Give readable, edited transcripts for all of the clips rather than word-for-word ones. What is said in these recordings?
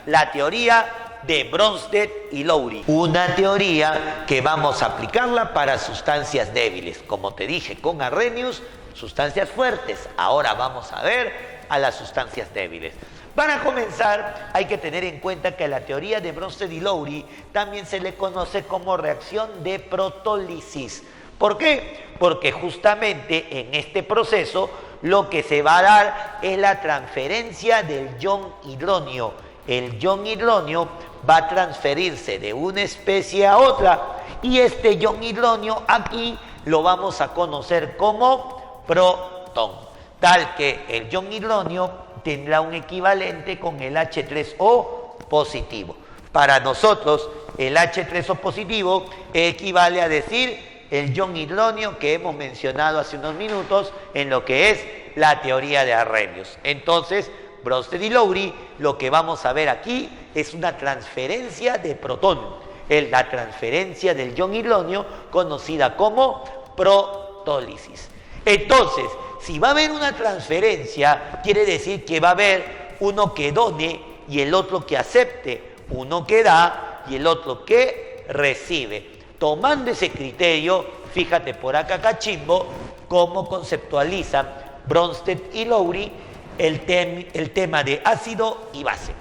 la teoría de Bronsted y Lowry. Una teoría que vamos a aplicarla para sustancias débiles. Como te dije, con Arrhenius, sustancias fuertes. Ahora vamos a ver a las sustancias débiles. Para comenzar, hay que tener en cuenta que la teoría de Bronsted y Lowry también se le conoce como reacción de protólisis. ¿Por qué? Porque justamente en este proceso lo que se va a dar es la transferencia del ion hidronio. El ion hidronio va a transferirse de una especie a otra y este ion hidronio aquí lo vamos a conocer como protón, tal que el ion hidronio tendrá un equivalente con el H3O positivo. Para nosotros, el H3O positivo equivale a decir el ion hidronio que hemos mencionado hace unos minutos en lo que es la teoría de Arrhenius. Entonces, Bronsted y Lowry, lo que vamos a ver aquí es una transferencia de protón, la transferencia del ion hidronio conocida como protólisis. Entonces, si va a haber una transferencia, quiere decir que va a haber uno que done y el otro que acepte, uno que da y el otro que recibe. Tomando ese criterio, fíjate por acá, cachimbo, cómo conceptualizan Bronsted y Lowry el tema de ácido y base.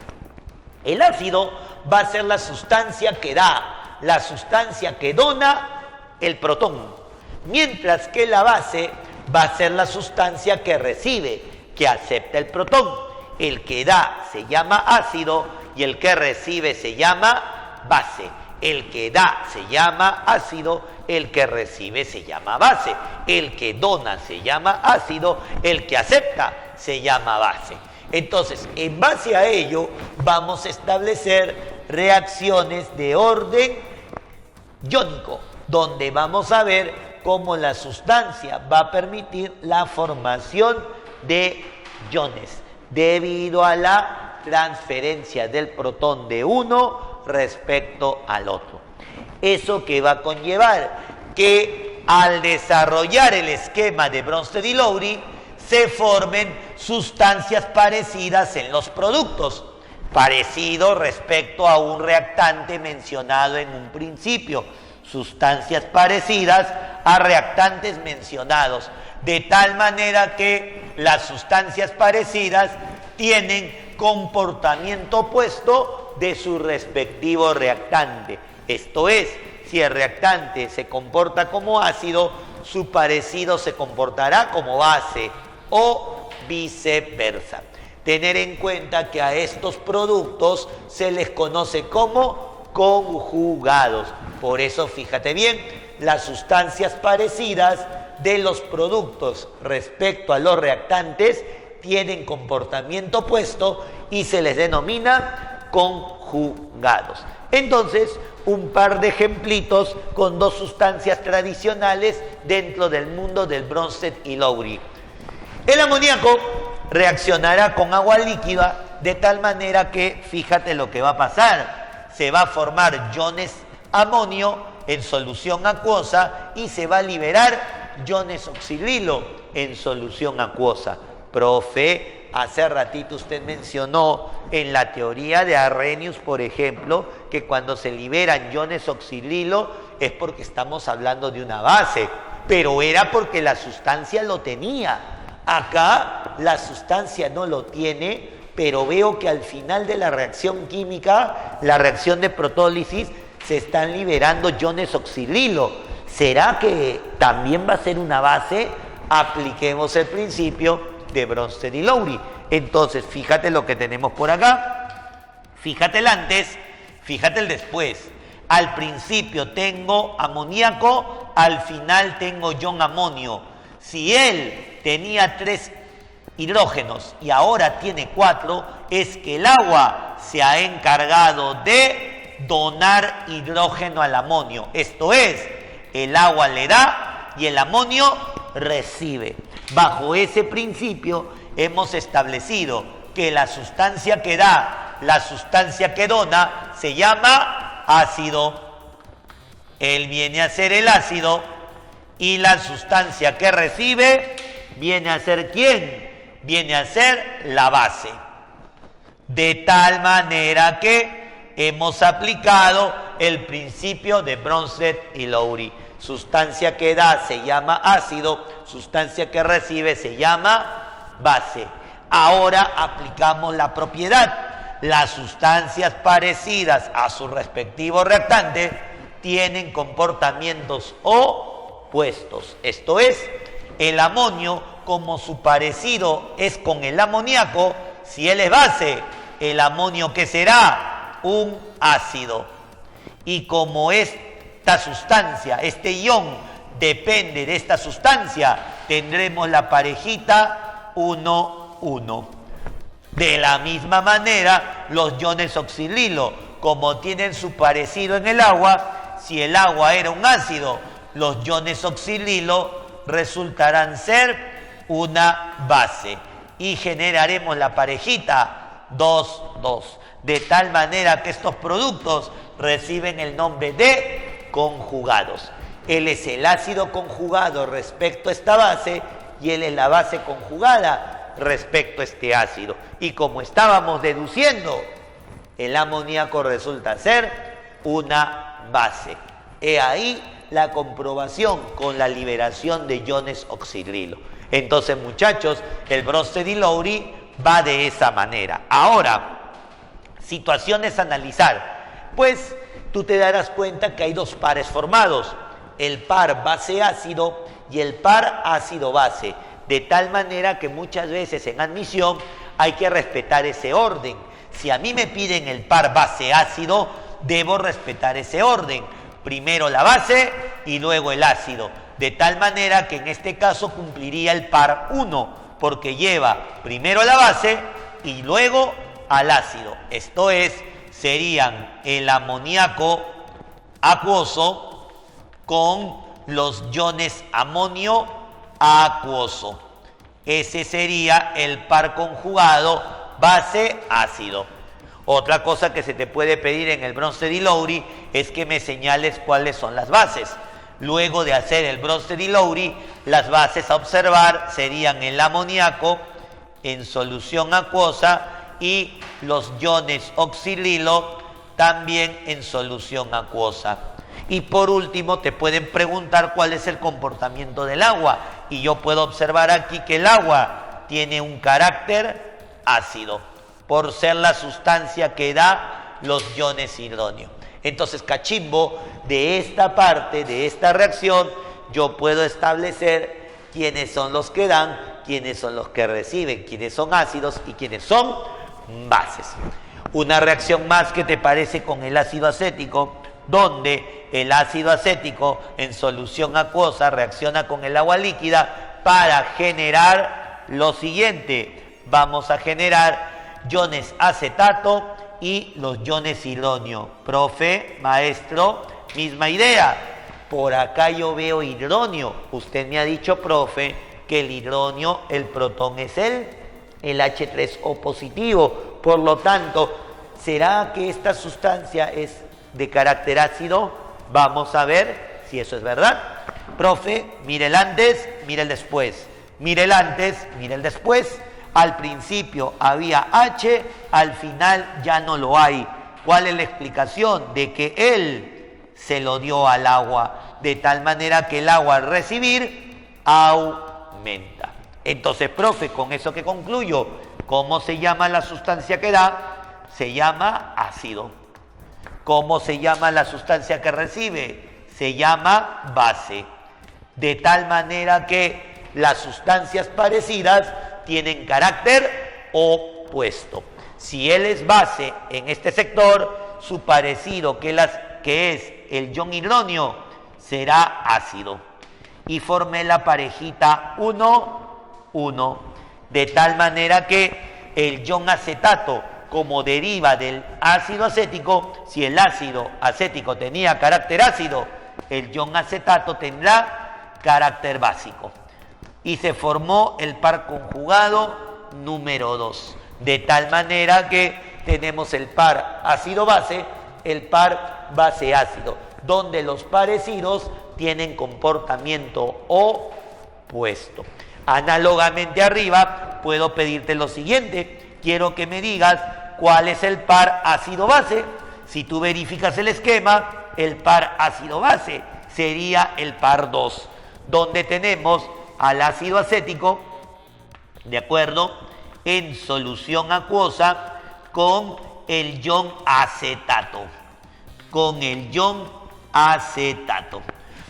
El ácido va a ser la sustancia que da, la sustancia que dona el protón, mientras que la base va a ser la sustancia que recibe, que acepta el protón. El que da se llama ácido y el que recibe se llama base. El que da se llama ácido, el que recibe se llama base. El que dona se llama ácido, el que acepta se llama base. Entonces, en base a ello, vamos a establecer reacciones de orden iónico, donde vamos a ver cómo la sustancia va a permitir la formación de iones debido a la transferencia del protón de uno respecto al otro. Eso que va a conllevar que al desarrollar el esquema de Bronsted y Lowry se formen sustancias parecidas en los productos, parecido respecto a un reactante mencionado en un principio, sustancias parecidas a reactantes mencionados, de tal manera que las sustancias parecidas tienen comportamiento opuesto de su respectivo reactante. Esto es, si el reactante se comporta como ácido, su parecido se comportará como base o viceversa. Tener en cuenta que a estos productos se les conoce como conjugados. Por eso, fíjate bien, las sustancias parecidas de los productos respecto a los reactantes tienen comportamiento opuesto y se les denomina conjugados. Entonces, un par de ejemplitos con dos sustancias tradicionales dentro del mundo del Bronsted y Lowry. El amoníaco reaccionará con agua líquida de tal manera que, fíjate lo que va a pasar, se va a formar iones amonio en solución acuosa y se va a liberar iones oxililo en solución acuosa. Profe, hace ratito usted mencionó en la teoría de Arrhenius, por ejemplo, que cuando se liberan iones oxililo es porque estamos hablando de una base, pero era porque la sustancia lo tenía. Acá la sustancia no lo tiene, pero veo que al final de la reacción química, la reacción de protólisis, se están liberando iones oxililo. ¿Será que también va a ser una base? Apliquemos el principio de Bronsted y Lowry. Entonces, fíjate lo que tenemos por acá. Fíjate el antes, fíjate el después. Al principio tengo amoníaco, al final tengo ion amonio. Si él tenía 3 hidrógenos y ahora tiene 4, es que el agua se ha encargado de donar hidrógeno al amonio. Esto es, el agua le da y el amonio recibe. Bajo ese principio hemos establecido que la sustancia que da, la sustancia que dona, se llama ácido. Él viene a ser el ácido y la sustancia que recibe viene a ser ¿quién? Viene a ser la base. De tal manera que hemos aplicado el principio de Bronsted y Lowry. Sustancia que da se llama ácido, sustancia que recibe se llama base. Ahora aplicamos la propiedad. Las sustancias parecidas a su respectivo reactante tienen comportamientos opuestos. Esto es, el amonio, como su parecido es con el amoníaco, si él es base, el amonio ¿qué será? Un ácido. Y como esta sustancia, este ion, depende de esta sustancia, tendremos la parejita 1,1. De la misma manera, los iones oxililo, como tienen su parecido en el agua, si el agua era un ácido, los iones oxililo resultarán ser una base. Y generaremos la parejita 2,2. De tal manera que estos productos reciben el nombre de conjugados. Él es el ácido conjugado respecto a esta base y él es la base conjugada respecto a este ácido. Y como estábamos deduciendo, el amoníaco resulta ser una base. He ahí la comprobación con la liberación de iones oxililo. Entonces, muchachos, el Bronsted y Lowry va de esa manera. Ahora, situaciones a analizar. Pues tú te darás cuenta que hay dos pares formados, el par base-ácido y el par ácido-base, de tal manera que muchas veces en admisión hay que respetar ese orden. Si a mí me piden el par base-ácido, debo respetar ese orden. Primero la base y luego el ácido, de tal manera que en este caso cumpliría el par 1, porque lleva primero la base y luego al ácido. Esto es, serían el amoníaco acuoso con los iones amonio acuoso. Ese sería el par conjugado base-ácido. Otra cosa que se te puede pedir en el Bronsted y Lowry es que me señales cuáles son las bases. Luego de hacer el Bronsted y Lowry, las bases a observar serían el amoníaco en solución acuosa y los iones oxililo también en solución acuosa. Y por último te pueden preguntar cuál es el comportamiento del agua, y yo puedo observar aquí que el agua tiene un carácter ácido por ser la sustancia que da los iones hidróneo. Entonces, cachimbo, de esta parte, de esta reacción, yo puedo establecer quiénes son los que dan, quiénes son los que reciben, quiénes son ácidos y quiénes son bases. Una reacción más que te parece con el ácido acético, donde el ácido acético en solución acuosa reacciona con el agua líquida para generar lo siguiente. Vamos a generar iones acetato y los iones hidróneo. Profe, maestro, misma idea. Por acá yo veo hidróneo. Usted me ha dicho, profe, que el hidróneo, el protón es el H3O positivo. Por lo tanto, ¿será que esta sustancia es de carácter ácido? Vamos a ver si eso es verdad. Profe, mire el antes, mire el después. Mire el antes, mire el después. Al principio había H, al final ya no lo hay. ¿Cuál es la explicación? De que él se lo dio al agua, de tal manera que el agua al recibir aumenta. Entonces, profe, con eso que concluyo, ¿cómo se llama la sustancia que da? Se llama ácido. ¿Cómo se llama la sustancia que recibe? Se llama base. De tal manera que las sustancias parecidas tienen carácter opuesto. Si él es base en este sector, su parecido, que es el ion hidróneo, será ácido. Y formé la parejita 1,1. De tal manera que el ion acetato, como deriva del ácido acético, si el ácido acético tenía carácter ácido, el ion acetato tendrá carácter básico. Y se formó el par conjugado número 2. De tal manera que tenemos el par ácido-base, el par base-ácido, donde los parecidos tienen comportamiento opuesto. Análogamente arriba, puedo pedirte lo siguiente. Quiero que me digas cuál es el par ácido-base. Si tú verificas el esquema, el par ácido-base sería el par 2, donde tenemos al ácido acético, ¿de acuerdo?, en solución acuosa con el ion acetato. Con el ion acetato.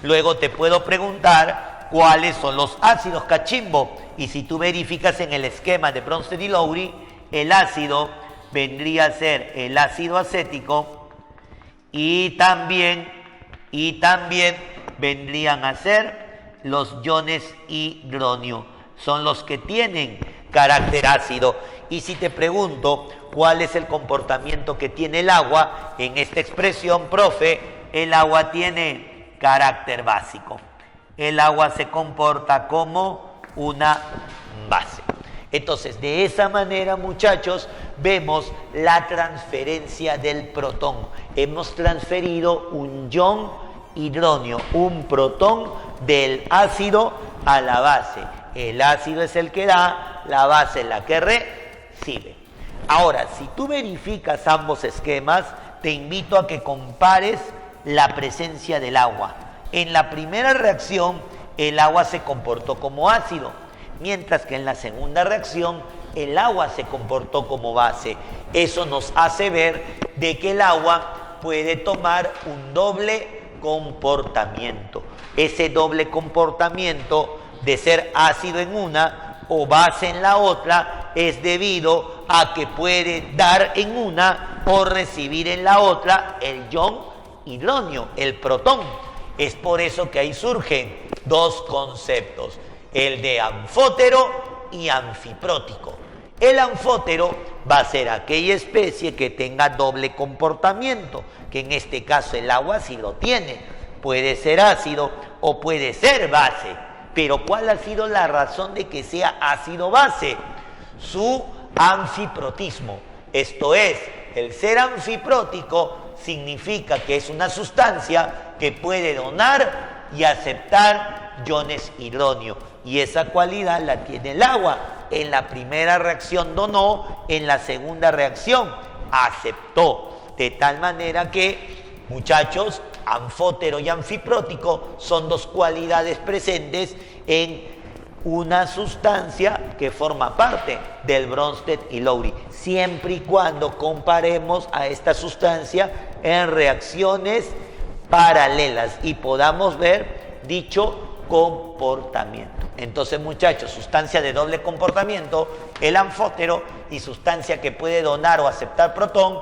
Luego te puedo preguntar cuáles son los ácidos, cachimbo. Y si tú verificas en el esquema de Bronsted y Lowry, el ácido vendría a ser el ácido acético y también vendrían a ser los iones hidronio. Son los que tienen carácter ácido. Y si te pregunto cuál es el comportamiento que tiene el agua, en esta expresión, profe, el agua tiene carácter básico. El agua se comporta como una base. Entonces, de esa manera, muchachos, vemos la transferencia del protón. Hemos transferido un ion hidronio, un protón del ácido a la base. El ácido es el que da, la base es la que recibe. Ahora, si tú verificas ambos esquemas, te invito a que compares la presencia del agua. En la primera reacción, el agua se comportó como ácido, mientras que en la segunda reacción, el agua se comportó como base. Eso nos hace ver de que el agua puede tomar un doble comportamiento. Ese doble comportamiento de ser ácido en una o base en la otra es debido a que puede dar en una o recibir en la otra el ion hidronio, el protón. Es por eso que ahí surgen dos conceptos, el de anfótero y anfiprótico. El anfótero va a ser aquella especie que tenga doble comportamiento, que en este caso el agua sí lo tiene. Puede ser ácido o puede ser base. Pero ¿cuál ha sido la razón de que sea ácido-base? Su anfiprotismo. Esto es, el ser anfiprótico significa que es una sustancia que puede donar y aceptar iones hidronio. Y esa cualidad la tiene el agua. En la primera reacción donó, en la segunda reacción aceptó. De tal manera que, muchachos, anfótero y anfiprótico son dos cualidades presentes en una sustancia que forma parte del Bronsted y Lowry, siempre y cuando comparemos a esta sustancia en reacciones paralelas y podamos ver dicho comportamiento. Entonces, muchachos, sustancia de doble comportamiento, el anfótero, y sustancia que puede donar o aceptar protón,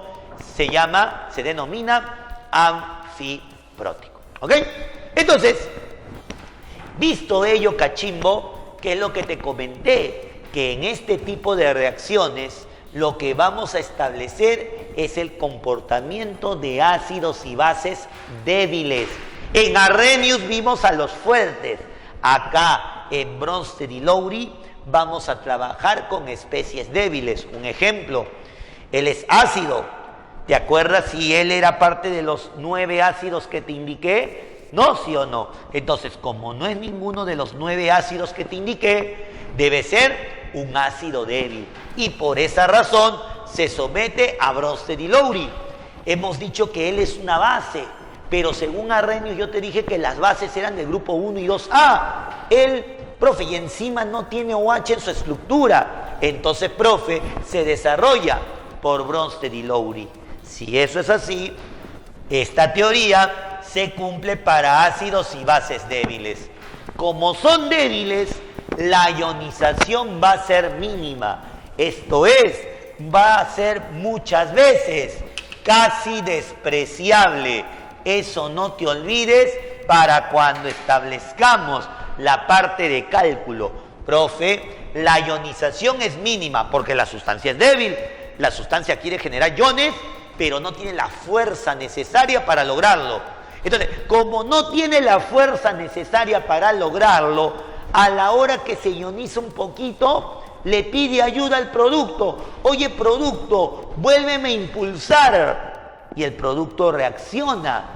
se denomina anfiprótico. ¿Ok? Entonces, visto ello, cachimbo, que es lo que te comenté, que en este tipo de reacciones lo que vamos a establecer es el comportamiento de ácidos y bases débiles. En Arrhenius vimos a los fuertes. Acá en Bronsted y Lowry vamos a trabajar con especies débiles. Un ejemplo, él es ácido. ¿Te acuerdas si él era parte de los 9 ácidos que te indiqué? ¿No, sí o no? Entonces, como no es ninguno de los 9 ácidos que te indiqué, debe ser un ácido débil. Y por esa razón se somete a Bronsted y Lowry. Hemos dicho que él es una base, pero según Arrhenius yo te dije que las bases eran del grupo 1 y 2A. Él, profe, y encima no tiene OH en su estructura. Entonces, profe, se desarrolla por Bronsted y Lowry. Si eso es así, esta teoría se cumple para ácidos y bases débiles. Como son débiles, la ionización va a ser mínima. Esto es, va a ser muchas veces casi despreciable. Eso no te olvides para cuando establezcamos la parte de cálculo. Profe, la ionización es mínima porque la sustancia es débil. La sustancia quiere generar iones, pero no tiene la fuerza necesaria para lograrlo. Entonces, como no tiene la fuerza necesaria para lograrlo, a la hora que se ioniza un poquito, le pide ayuda al producto. Oye, producto, vuélveme a impulsar. Y el producto reacciona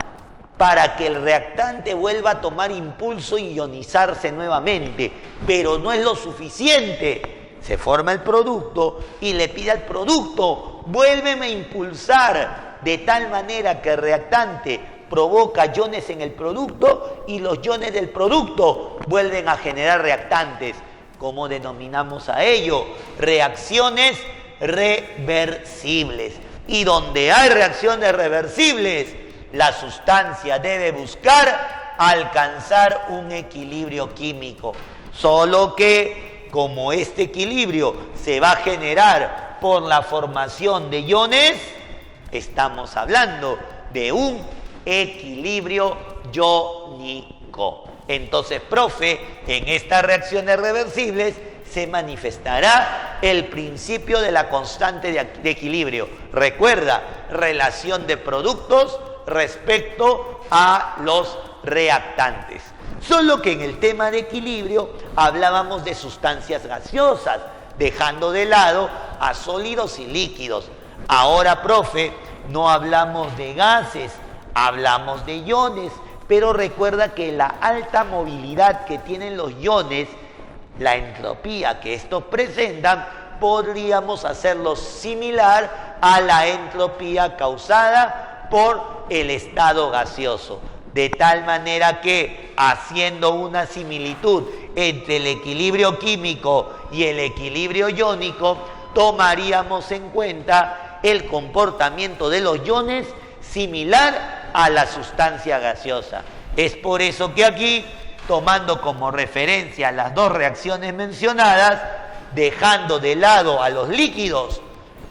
para que el reactante vuelva a tomar impulso y ionizarse nuevamente. Pero no es lo suficiente. Se forma el producto y le pide al producto, vuelven a impulsar de tal manera que el reactante provoca iones en el producto y los iones del producto vuelven a generar reactantes. ¿Cómo denominamos a ello? Reacciones reversibles. Y donde hay reacciones reversibles, la sustancia debe buscar alcanzar un equilibrio químico. Solo que, como este equilibrio se va a generar por la formación de iones, estamos hablando de un equilibrio iónico. Entonces, profe, en estas reacciones reversibles se manifestará el principio de la constante de equilibrio. Recuerda, relación de productos respecto a los reactantes. Solo que en el tema de equilibrio hablábamos de sustancias gaseosas, dejando de lado a sólidos y líquidos. Ahora, profe, no hablamos de gases, hablamos de iones, pero recuerda que la alta movilidad que tienen los iones, la entropía que estos presentan, podríamos hacerlo similar a la entropía causada por el estado gaseoso. De tal manera que, haciendo una similitud entre el equilibrio químico y el equilibrio iónico, tomaríamos en cuenta el comportamiento de los iones similar a la sustancia gaseosa. Es por eso que aquí, tomando como referencia las dos reacciones mencionadas, dejando de lado a los líquidos,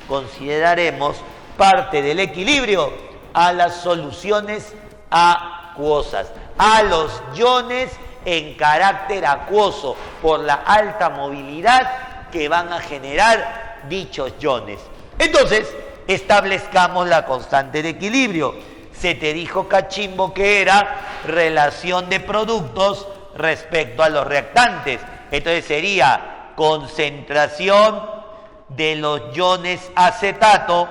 consideraremos parte del equilibrio a las soluciones acuosas, a los iones en carácter acuoso, por la alta movilidad que van a generar dichos iones. Entonces, establezcamos la constante de equilibrio. Se te dijo, cachimbo, que era relación de productos respecto a los reactantes. Entonces sería concentración de los iones acetato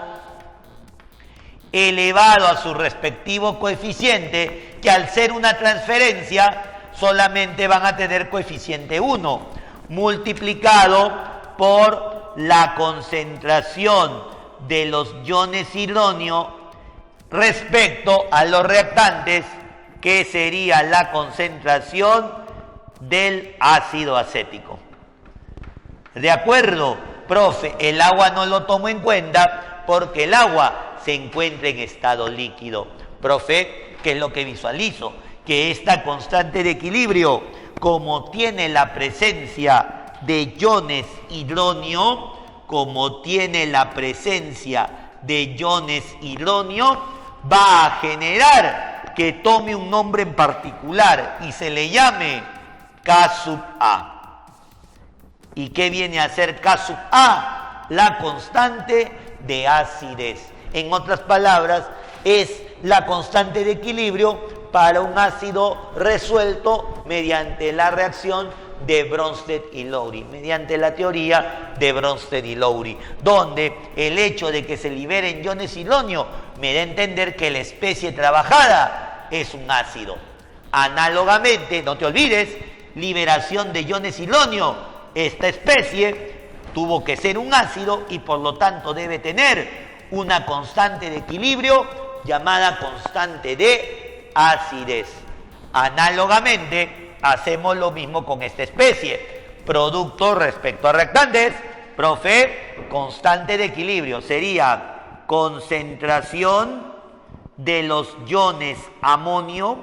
elevado a su respectivo coeficiente, que al ser una transferencia solamente van a tener coeficiente 1, multiplicado por la concentración de los iones hidronio respecto a los reactantes, que sería la concentración del ácido acético. ¿De acuerdo, profe? El agua no lo tomo en cuenta porque el agua se encuentra en estado líquido. Profe, ¿qué es lo que visualizo? Que esta constante de equilibrio, como tiene la presencia de iones hidronio, va a generar que tome un nombre en particular y se le llame K sub A. ¿Y qué viene a ser K sub A? La constante de acidez. En otras palabras, es la constante de equilibrio para un ácido resuelto mediante la reacción de Bronsted y Lowry, mediante la teoría de Bronsted y Lowry, donde el hecho de que se liberen iones hidronio me da a entender que la especie trabajada es un ácido. Análogamente, no te olvides, liberación de iones hidronio, esta especie tuvo que ser un ácido y por lo tanto debe tener una constante de equilibrio llamada constante de acidez. Análogamente, hacemos lo mismo con esta especie. Producto respecto a reactantes, profe, constante de equilibrio sería concentración de los iones amonio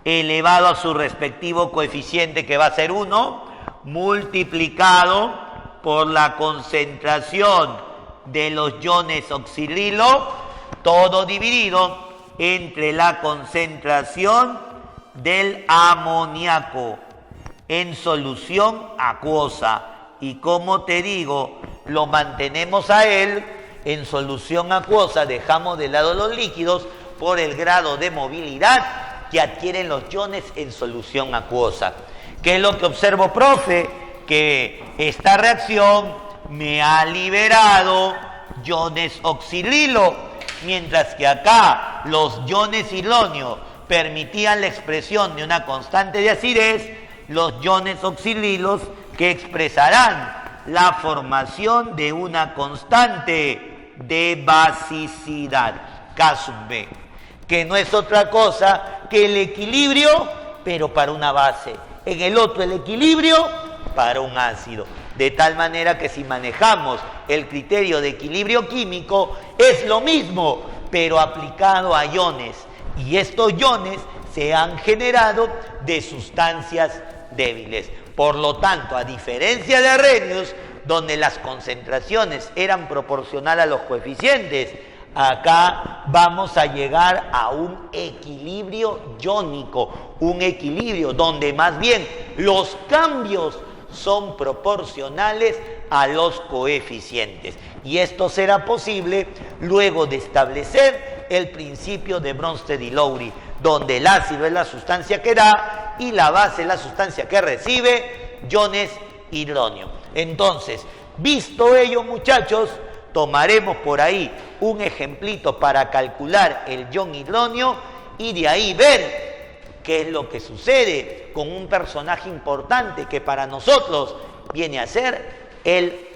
elevado a su respectivo coeficiente, que va a ser 1, multiplicado por la concentración de los iones oxidrilo, todo dividido entre la concentración del amoníaco en solución acuosa. Y como te digo, lo mantenemos a él en solución acuosa, dejamos de lado los líquidos por el grado de movilidad que adquieren los iones en solución acuosa. ¿Qué es lo que observo, profe? Que esta reacción me ha liberado iones oxidrilo, mientras que acá los iones hidronio permitían la expresión de una constante de acidez, los iones oxidrilos que expresarán la formación de una constante de basicidad, K sub B, que no es otra cosa que el equilibrio, pero para una base. En el otro el equilibrio para un ácido. De tal manera que si manejamos el criterio de equilibrio químico, es lo mismo, pero aplicado a iones. Y estos iones se han generado de sustancias débiles. Por lo tanto, a diferencia de Arrhenius, donde las concentraciones eran proporcionales a los coeficientes, acá vamos a llegar a un equilibrio iónico, un equilibrio donde más bien los cambios son proporcionales a los coeficientes. Y esto será posible luego de establecer el principio de Bronsted y Lowry, donde el ácido es la sustancia que da y la base es la sustancia que recibe iones hidronio. Entonces, visto ello, muchachos, tomaremos por ahí un ejemplito para calcular el ion hidronio y de ahí ver qué es lo que sucede con un personaje importante que para nosotros viene a ser el